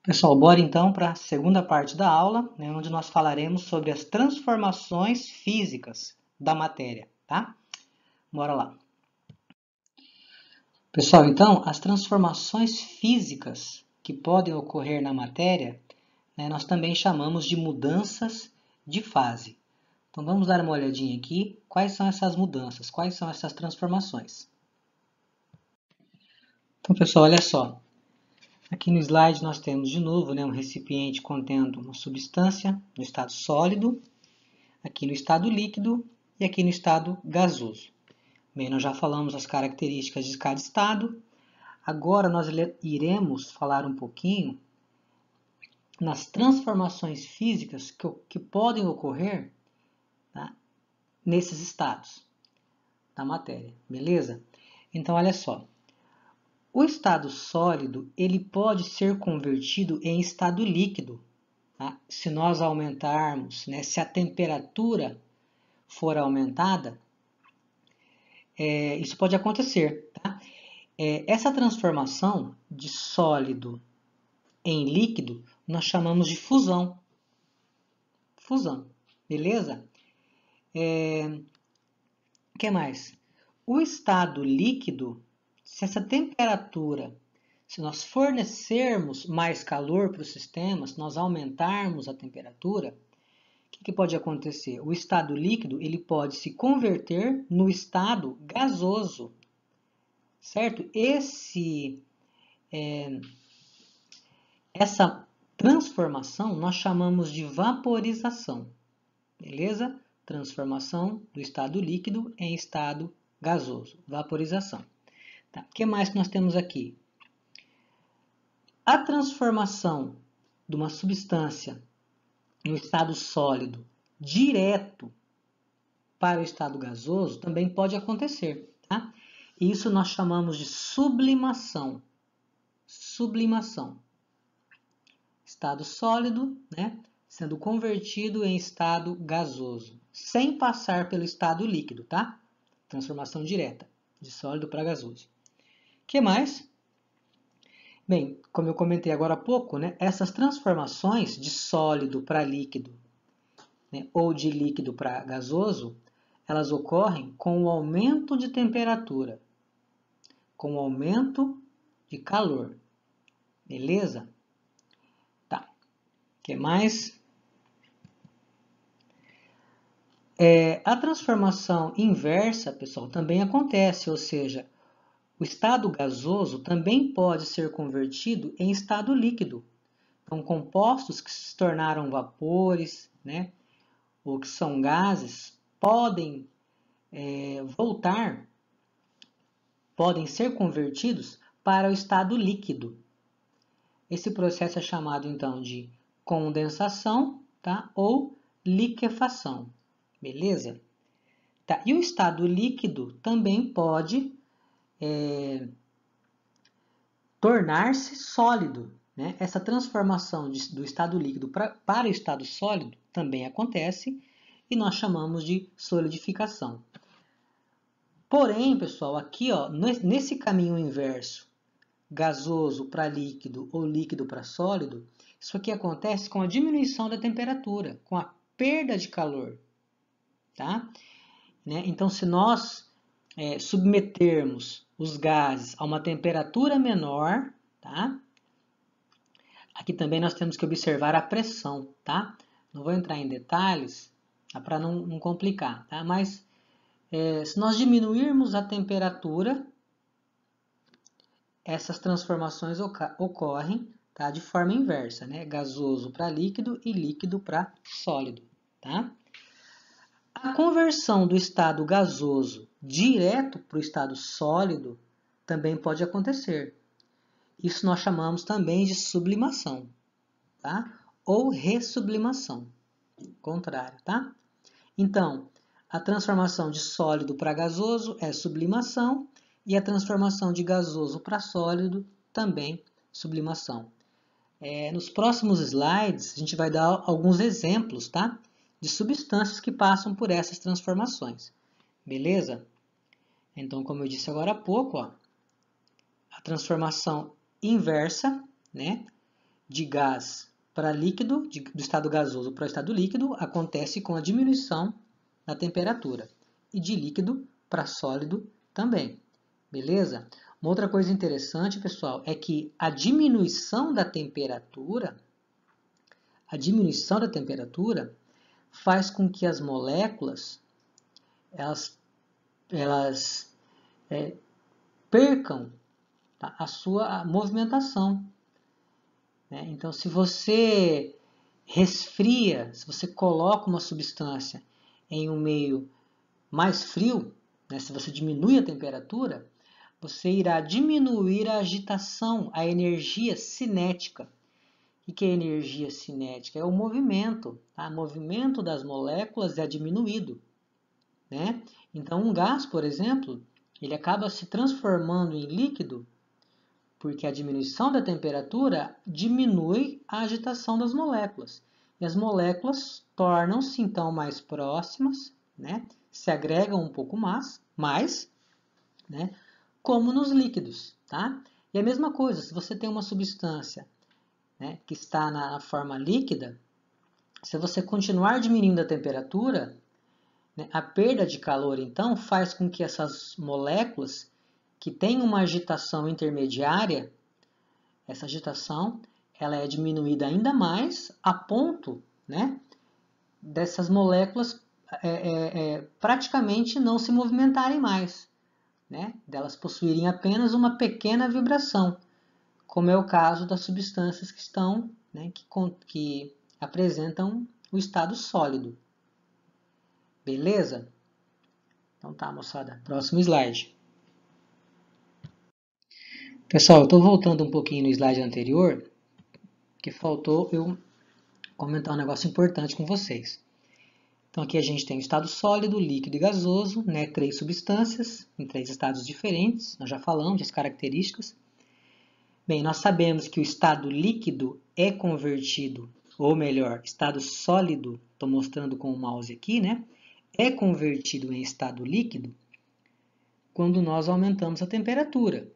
Pessoal, bora então para a segunda parte da aula, né, onde nós falaremos sobre as transformações físicas da matéria, tá? Bora lá. Pessoal, então, as transformações físicas que podem ocorrer na matéria, né, nós também chamamos de mudanças de fase. Então, vamos dar uma olhadinha aqui, quais são essas mudanças, quais são essas transformações. Então, pessoal, olha só. Aqui no slide nós temos de novo, né, um recipiente contendo uma substância no estado sólido, aqui no estado líquido e aqui no estado gasoso. Bem, nós já falamos as características de cada estado. Agora nós iremos falar um pouquinho nas transformações físicas que podem ocorrer, tá, nesses estados da matéria, beleza? Então, olha só. O estado sólido ele pode ser convertido em estado líquido, tá? Se nós aumentarmos, né, se a temperatura for aumentada, isso pode acontecer. Tá? Essa transformação de sólido em líquido nós chamamos de fusão. Fusão, beleza? O que mais? O estado líquido, se essa temperatura, se nós fornecermos mais calor para o sistema, se nós aumentarmos a temperatura, o que pode acontecer? O estado líquido ele pode se converter no estado gasoso, certo? Essa transformação nós chamamos de vaporização, beleza? Transformação do estado líquido em estado gasoso, vaporização. Tá. O que mais que nós temos aqui? A transformação de uma substância no estado sólido direto para o estado gasoso também pode acontecer, tá? Isso nós chamamos de sublimação. Sublimação. Estado sólido, né, sendo convertido em estado gasoso, sem passar pelo estado líquido, tá? Transformação direta, de sólido para gasoso. O que mais? Bem, como eu comentei agora há pouco, né, essas transformações de sólido para líquido, né, ou de líquido para gasoso, elas ocorrem com o aumento de temperatura, com o aumento de calor. Beleza? Tá. O que mais? A transformação inversa, pessoal, também acontece, ou seja, o estado gasoso também pode ser convertido em estado líquido. Então, compostos que se tornaram vapores, né, ou que são gases, podem podem ser convertidos para o estado líquido. Esse processo é chamado, então, de condensação, tá? Ou liquefação, beleza? Tá. E o estado líquido também pode tornar-se sólido, né? Essa transformação do estado líquido para o estado sólido também acontece e nós chamamos de solidificação. Porém, pessoal, aqui ó, nesse caminho inverso, gasoso para líquido ou líquido para sólido, isso aqui acontece com a diminuição da temperatura, com a perda de calor. Tá? Né? Então, se nós submetermos os gases a uma temperatura menor, tá? Aqui também nós temos que observar a pressão, tá? Não vou entrar em detalhes, tá? Para não complicar, tá? Mas se nós diminuirmos a temperatura, essas transformações ocorrem, tá? De forma inversa, né? Gasoso para líquido e líquido para sólido, tá? A conversão do estado gasoso direto para o estado sólido também pode acontecer. Isso nós chamamos também de sublimação, tá? Ou ressublimação, contrário, tá? Então, a transformação de sólido para gasoso é sublimação e a transformação de gasoso para sólido também sublimação. Nos próximos slides, a gente vai dar alguns exemplos, tá? De substâncias que passam por essas transformações. Beleza? Então, como eu disse agora há pouco, ó, a transformação inversa, né, de gás para líquido, do estado gasoso para o estado líquido, acontece com a diminuição da temperatura. E de líquido para sólido também. Beleza? Uma outra coisa interessante, pessoal, é que a diminuição da temperatura faz com que as moléculas elas percam, tá, a sua movimentação. Né? Então, se você resfria, se você coloca uma substância em um meio mais frio, né, se você diminui a temperatura, você irá diminuir a agitação, a energia cinética. O que é energia cinética? É o movimento. Tá? O movimento das moléculas é diminuído. Né? Então, um gás, por exemplo, ele acaba se transformando em líquido porque a diminuição da temperatura diminui a agitação das moléculas. E as moléculas tornam-se, então, mais próximas, né? Se agregam um pouco mais, né? Como nos líquidos. Tá? E a mesma coisa, se você tem uma substância, né, que está na forma líquida, se você continuar diminuindo a temperatura, né, a perda de calor, então, faz com que essas moléculas que têm uma agitação intermediária, essa agitação ela é diminuída ainda mais a ponto, né, dessas moléculas praticamente não se movimentarem mais, né, delas possuírem apenas uma pequena vibração, como é o caso das substâncias que estão, né, que apresentam o estado sólido. Beleza? Então tá, moçada. Próximo slide. Pessoal, eu estou voltando um pouquinho no slide anterior, que faltou eu comentar um negócio importante com vocês. Então aqui a gente tem o estado sólido, líquido e gasoso, né, 3 substâncias em 3 estados diferentes, nós já falamos das características. Bem, nós sabemos que o estado líquido é convertido, ou melhor, estado sólido, estou mostrando com o mouse aqui, né, é convertido em estado líquido quando nós aumentamos a temperatura,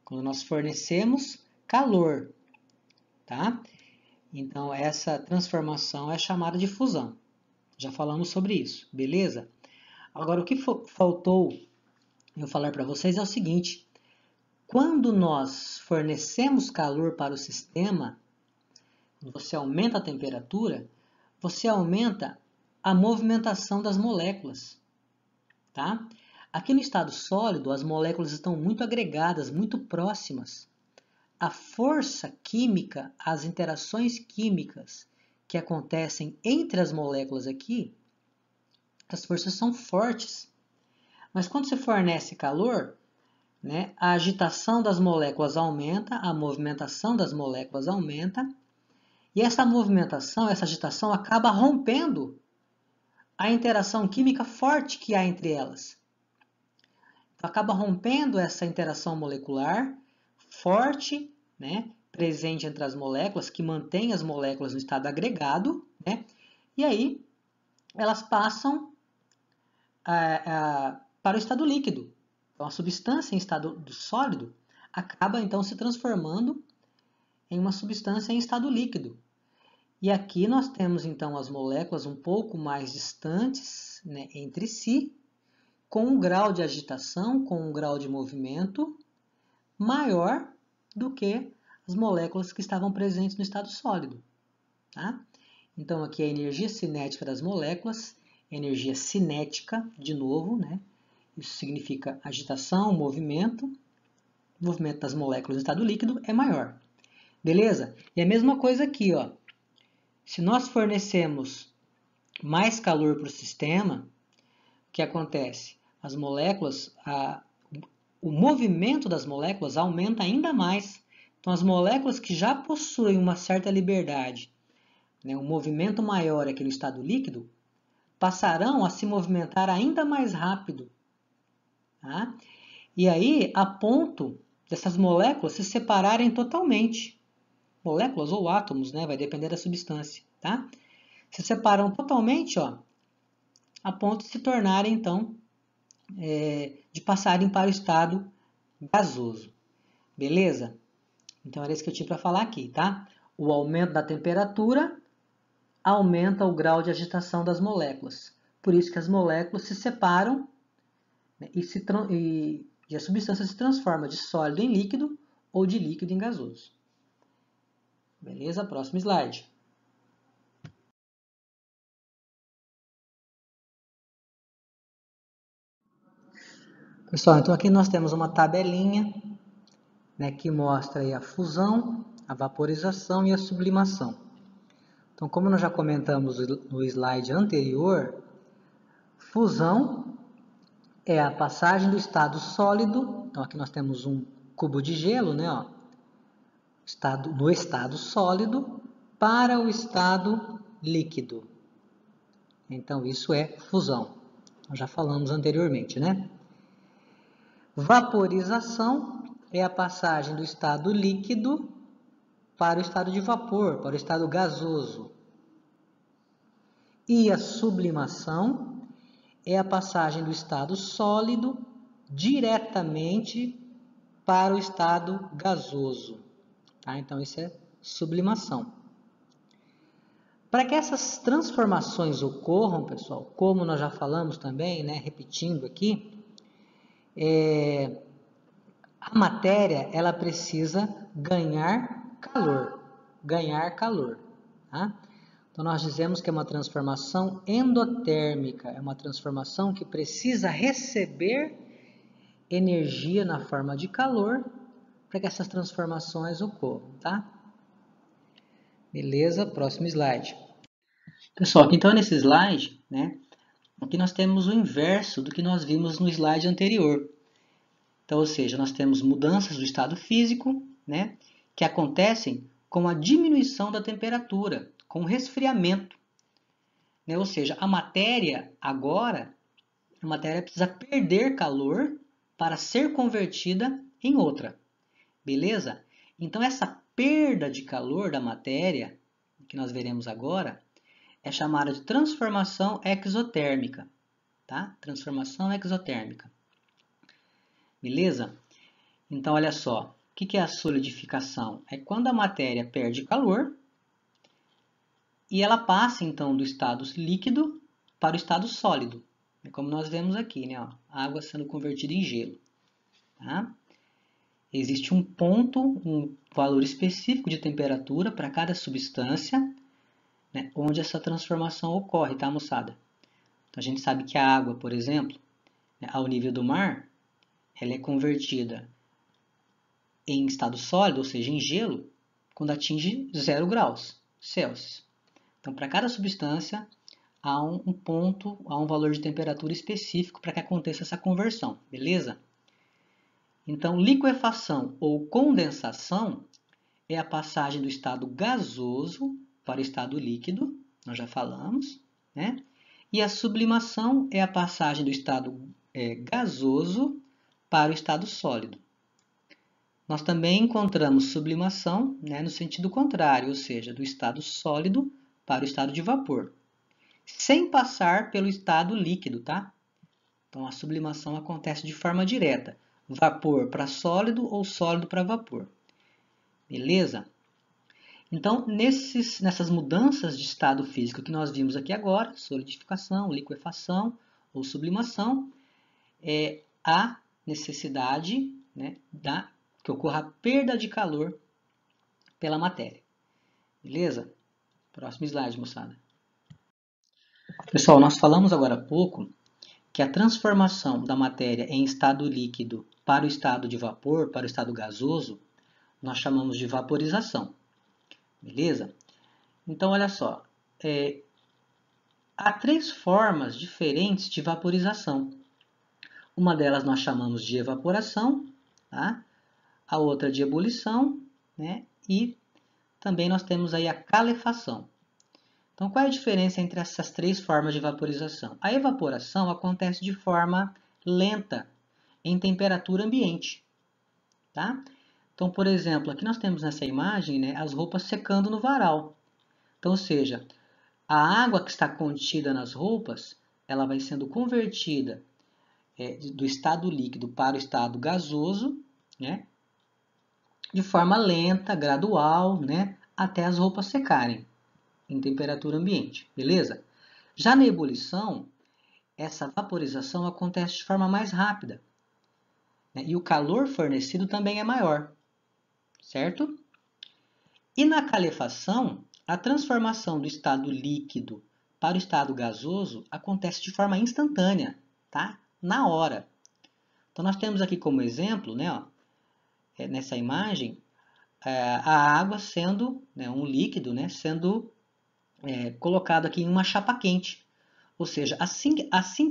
quando nós fornecemos calor, tá? Então, essa transformação é chamada de fusão. Já falamos sobre isso, beleza? Agora, o que faltou eu falar para vocês é o seguinte: quando nós fornecemos calor para o sistema, você aumenta a temperatura, você aumenta a movimentação das moléculas, tá? Aqui no estado sólido, as moléculas estão muito agregadas, muito próximas. A força química, as interações químicas que acontecem entre as moléculas aqui, as forças são fortes. Mas quando você fornece calor, né, a agitação das moléculas aumenta, a movimentação das moléculas aumenta, e essa movimentação, essa agitação acaba rompendo a interação química forte que há entre elas. Então, acaba rompendo essa interação molecular forte, né, presente entre as moléculas, que mantém as moléculas no estado agregado, né, e aí elas passam para o estado líquido. Então, a substância em estado sólido acaba, então, se transformando em uma substância em estado líquido. E aqui nós temos, então, as moléculas um pouco mais distantes, né, entre si, com um grau de agitação, com um grau de movimento maior do que as moléculas que estavam presentes no estado sólido. Tá? Então, aqui a energia cinética das moléculas, energia cinética, de novo, né? Isso significa agitação, movimento. O movimento das moléculas no estado líquido é maior. Beleza? E a mesma coisa aqui, ó. Se nós fornecemos mais calor para o sistema, o que acontece? As moléculas, o movimento das moléculas aumenta ainda mais. Então, as moléculas que já possuem uma certa liberdade, né, um movimento maior aqui no estado líquido, passarão a se movimentar ainda mais rápido. Tá? E aí, a ponto dessas moléculas se separarem totalmente. Moléculas ou átomos, né, vai depender da substância. Tá? Se separam totalmente, ó, a ponto de se tornarem, então, de passarem para o estado gasoso. Beleza? Então, era isso que eu tinha para falar aqui, tá? o aumento da temperatura aumenta o grau de agitação das moléculas. Por isso que as moléculas se separam, né, e a substância se transforma de sólido em líquido ou de líquido em gasoso. Beleza? Próximo slide. Pessoal, então aqui nós temos uma tabelinha, né, que mostra aí a fusão, a vaporização e a sublimação. Então, como nós já comentamos no slide anterior, fusão é a passagem do estado sólido. Então, aqui nós temos um cubo de gelo, né, ó, no estado sólido para o estado líquido. Então, isso é fusão. Nós já falamos anteriormente, né? Vaporização é a passagem do estado líquido para o estado de vapor, para o estado gasoso. E a sublimação é a passagem do estado sólido diretamente para o estado gasoso. Tá? Então, isso é sublimação. Para que essas transformações ocorram, pessoal, como nós já falamos também, né, repetindo aqui, a matéria ela precisa ganhar calor. Tá? Então, nós dizemos que é uma transformação endotérmica, é uma transformação que precisa receber energia na forma de calor para que essas transformações ocorram, tá? Beleza? Próximo slide. Pessoal, aqui, então nesse slide, né, aqui nós temos o inverso do que nós vimos no slide anterior. Então, ou seja, nós temos mudanças do estado físico, né, que acontecem com a diminuição da temperatura, com o resfriamento. Né? Ou seja, a matéria precisa perder calor para ser convertida em outra. Beleza? Então, essa perda de calor da matéria, que nós veremos agora, é chamada de transformação exotérmica. Tá? Transformação exotérmica. Beleza? Então, olha só. O que é a solidificação? É quando a matéria perde calor e ela passa, então, do estado líquido para o estado sólido. É como nós vemos aqui, né? Ó, água sendo convertida em gelo. Tá? Existe um ponto, um valor específico de temperatura para cada substância, né, onde essa transformação ocorre, tá, moçada? Então, a gente sabe que a água, por exemplo, né, ao nível do mar, ela é convertida em estado sólido, ou seja, em gelo, quando atinge 0 graus Celsius. Então, para cada substância, há um ponto, há um valor de temperatura específico para que aconteça essa conversão, beleza? Então, liquefação ou condensação é a passagem do estado gasoso para o estado líquido, nós já falamos, né? E a sublimação é a passagem do estado gasoso para o estado sólido. Nós também encontramos sublimação, né, no sentido contrário, ou seja, do estado sólido para o estado de vapor, sem passar pelo estado líquido, tá? Então, a sublimação acontece de forma direta, vapor para sólido ou sólido para vapor. Beleza? Então, nessas mudanças de estado físico que nós vimos aqui agora, solidificação, liquefação ou sublimação, há necessidade, né, que ocorra a perda de calor pela matéria. Beleza? Próximo slide, moçada. Pessoal, nós falamos agora há pouco que a transformação da matéria em estado líquido para o estado de vapor, para o estado gasoso, nós chamamos de vaporização. Beleza? Então, olha só. Há 3 formas diferentes de vaporização. Uma delas nós chamamos de evaporação, tá? A outra de ebulição, né? E também nós temos aí a calefação. Então, qual é a diferença entre essas 3 formas de vaporização? A evaporação acontece de forma lenta, em temperatura ambiente. Tá? Então, por exemplo, aqui nós temos nessa imagem, né, as roupas secando no varal. Então, ou seja, a água que está contida nas roupas, ela vai sendo convertida do estado líquido para o estado gasoso, né, de forma lenta, gradual, né, até as roupas secarem em temperatura ambiente, beleza? Já na ebulição, essa vaporização acontece de forma mais rápida, né? E o calor fornecido também é maior, certo? E na calefação, a transformação do estado líquido para o estado gasoso acontece de forma instantânea, tá? Na hora. Então, nós temos aqui como exemplo, né, ó, nessa imagem, a água sendo, né, um líquido, né, sendo colocado aqui em uma chapa quente. Ou seja, assim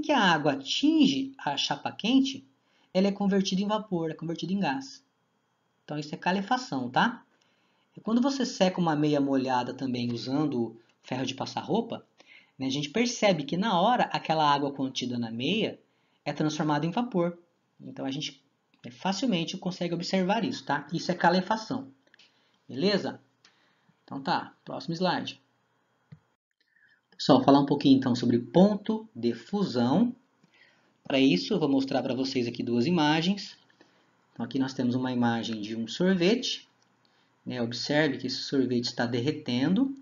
que a água atinge a chapa quente, ela é convertida em vapor, é convertida em gás. Então, isso é calefação, tá? E quando você seca uma meia molhada também usando ferro de passar roupa, né, a gente percebe que na hora aquela água contida na meia é transformada em vapor. Então, a gente facilmente consegue observar isso, tá? Isso é calefação. Beleza? Então tá, próximo slide. Pessoal, falar um pouquinho então sobre ponto de fusão. Para isso, eu vou mostrar para vocês aqui duas imagens. Então, aqui nós temos uma imagem de um sorvete, né? Observe que esse sorvete está derretendo,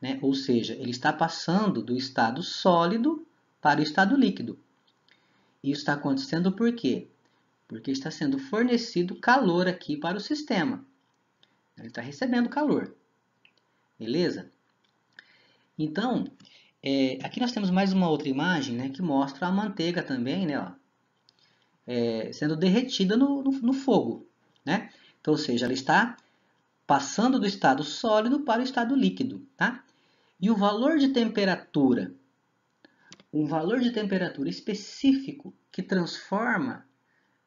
né? Ou seja, ele está passando do estado sólido para o estado líquido. Isso está acontecendo por quê? Porque está sendo fornecido calor aqui para o sistema. Ele está recebendo calor. Beleza? Então, aqui nós temos mais uma outra imagem, né, que mostra a manteiga também, né, ó, sendo derretida no fogo, né? Então, ou seja, ela está passando do estado sólido para o estado líquido, tá? E o valor de temperatura, um valor de temperatura específico que transforma,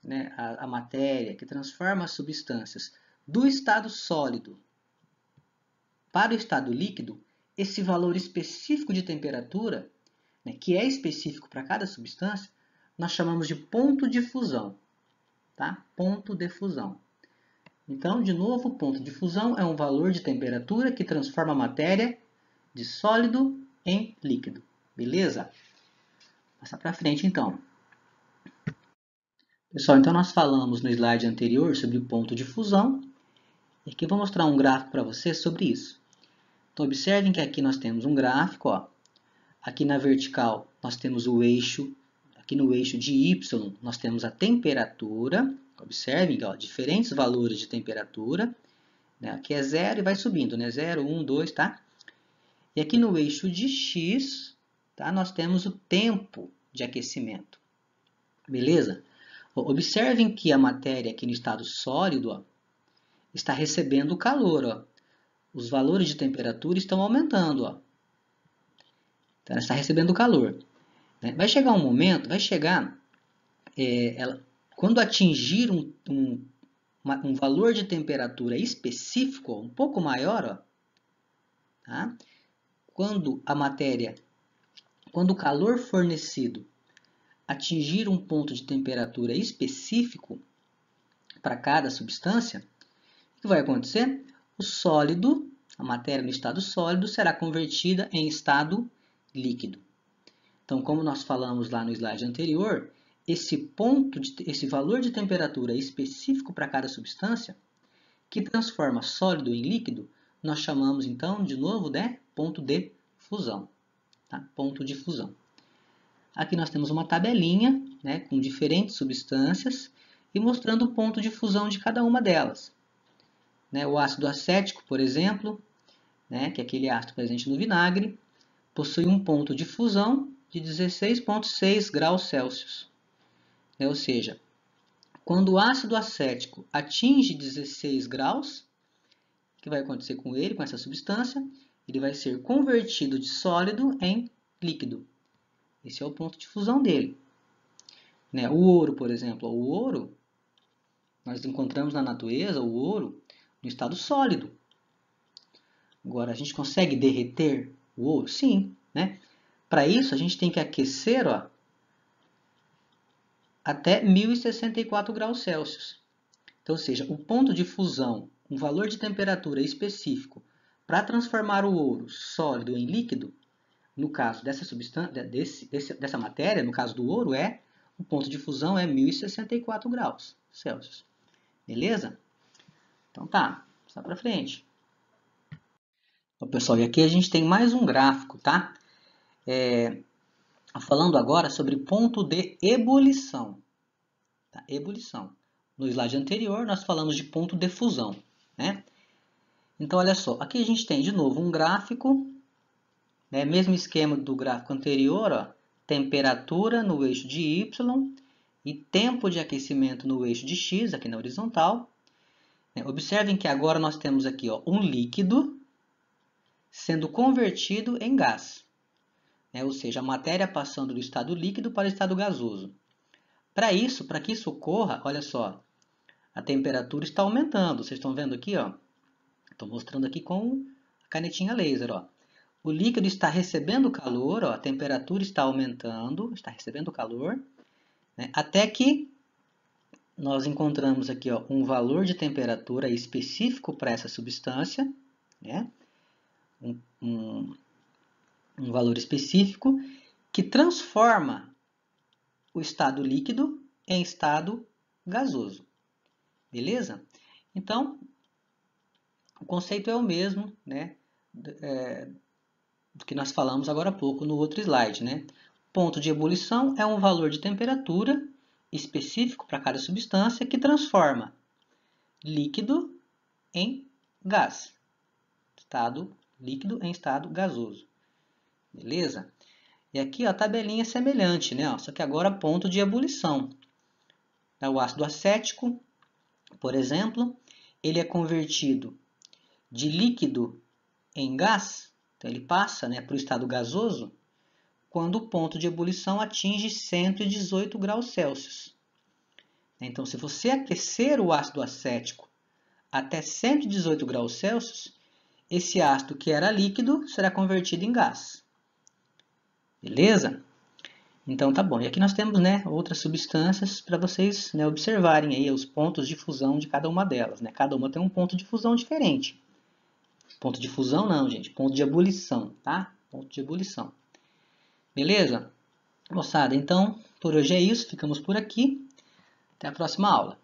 né, a matéria, que transforma as substâncias do estado sólido para o estado líquido, esse valor específico de temperatura, né, que é específico para cada substância, nós chamamos de ponto de fusão. Tá? Ponto de fusão. Então, de novo, o ponto de fusão é um valor de temperatura que transforma a matéria de sólido em líquido. Beleza? Passar para frente, então. Pessoal, então nós falamos no slide anterior sobre o ponto de fusão. E aqui eu vou mostrar um gráfico para vocês sobre isso. Então, observem que aqui nós temos um gráfico, ó. Aqui na vertical nós temos o eixo, aqui no eixo de Y nós temos a temperatura, observem, ó, diferentes valores de temperatura, né? Aqui é 0 e vai subindo, né? 0, 1, 2, tá? E aqui no eixo de X, tá? Nós temos o tempo de aquecimento, beleza? Observem que a matéria aqui no estado sólido, ó, está recebendo calor, ó. Os valores de temperatura estão aumentando, ó. Então, ela está recebendo calor. Vai chegar um momento, quando atingir um valor de temperatura específico, um pouco maior, ó, tá? Quando o calor fornecido atingir um ponto de temperatura específico para cada substância, o que vai acontecer? O sólido, a matéria no estado sólido, será convertida em estado líquido. Então, como nós falamos lá no slide anterior, esse valor de temperatura específico para cada substância, que transforma sólido em líquido, nós chamamos então de novo de ponto de fusão. Tá? Ponto de fusão. Aqui nós temos uma tabelinha, né, com diferentes substâncias e mostrando o ponto de fusão de cada uma delas. Né, o ácido acético, por exemplo, né, que é aquele ácido presente no vinagre, possui um ponto de fusão de 16,6 graus Celsius. Ou seja, quando o ácido acético atinge 16 graus, o que vai acontecer com ele, com essa substância? Ele vai ser convertido de sólido em líquido. Esse é o ponto de fusão dele. O ouro, por exemplo. O ouro, nós encontramos na natureza o ouro no estado sólido. Agora, a gente consegue derreter o ouro? Sim. Né? Para isso, a gente tem que aquecer, ó, até 1064 graus Celsius. Então, ou seja, o ponto de fusão, um valor de temperatura específico para transformar o ouro sólido em líquido, no caso dessa substância, dessa matéria, no caso do ouro, o ponto de fusão é 1064 graus Celsius. Beleza? Então tá, passar para frente. Bom, pessoal, e aqui a gente tem mais um gráfico, tá? Falando agora sobre ponto de ebulição. Tá? Ebulição. No slide anterior, nós falamos de ponto de fusão, né? Então, olha só, aqui a gente tem de novo um gráfico, né? Mesmo esquema do gráfico anterior, ó, temperatura no eixo de Y e tempo de aquecimento no eixo de X, aqui na horizontal. Observem que agora nós temos aqui ó, um líquido sendo convertido em gás, né? Ou seja, a matéria passando do estado líquido para o estado gasoso. Para que isso ocorra, olha só, a temperatura está aumentando. Vocês estão vendo aqui, ó? Estou mostrando aqui com a canetinha laser, ó. O líquido está recebendo calor, ó, a temperatura está aumentando, está recebendo calor, né? Até que nós encontramos aqui ó, um valor de temperatura específico para essa substância, né? um valor específico que transforma o estado líquido em estado gasoso. Beleza? Então, o conceito é o mesmo, né, do que nós falamos agora há pouco no outro slide. Né? Ponto de ebulição é um valor de temperatura específico para cada substância que transforma líquido em gás. Estado líquido em estado gasoso. Beleza? E aqui ó, a tabelinha é semelhante, né? Só que agora ponto de ebulição. O ácido acético, por exemplo, ele é convertido de líquido em gás, então ele passa, né, para o estado gasoso, quando o ponto de ebulição atinge 118 graus Celsius. Então, se você aquecer o ácido acético até 118 graus Celsius, esse ácido que era líquido será convertido em gás. Beleza? Então tá bom. E aqui nós temos, né, outras substâncias para vocês, né, observarem aí os pontos de fusão de cada uma delas. Né? Cada uma tem um ponto de fusão diferente. Ponto de fusão não, gente. Ponto de ebulição, tá? Ponto de ebulição. Beleza? Moçada, então por hoje é isso. Ficamos por aqui. Até a próxima aula.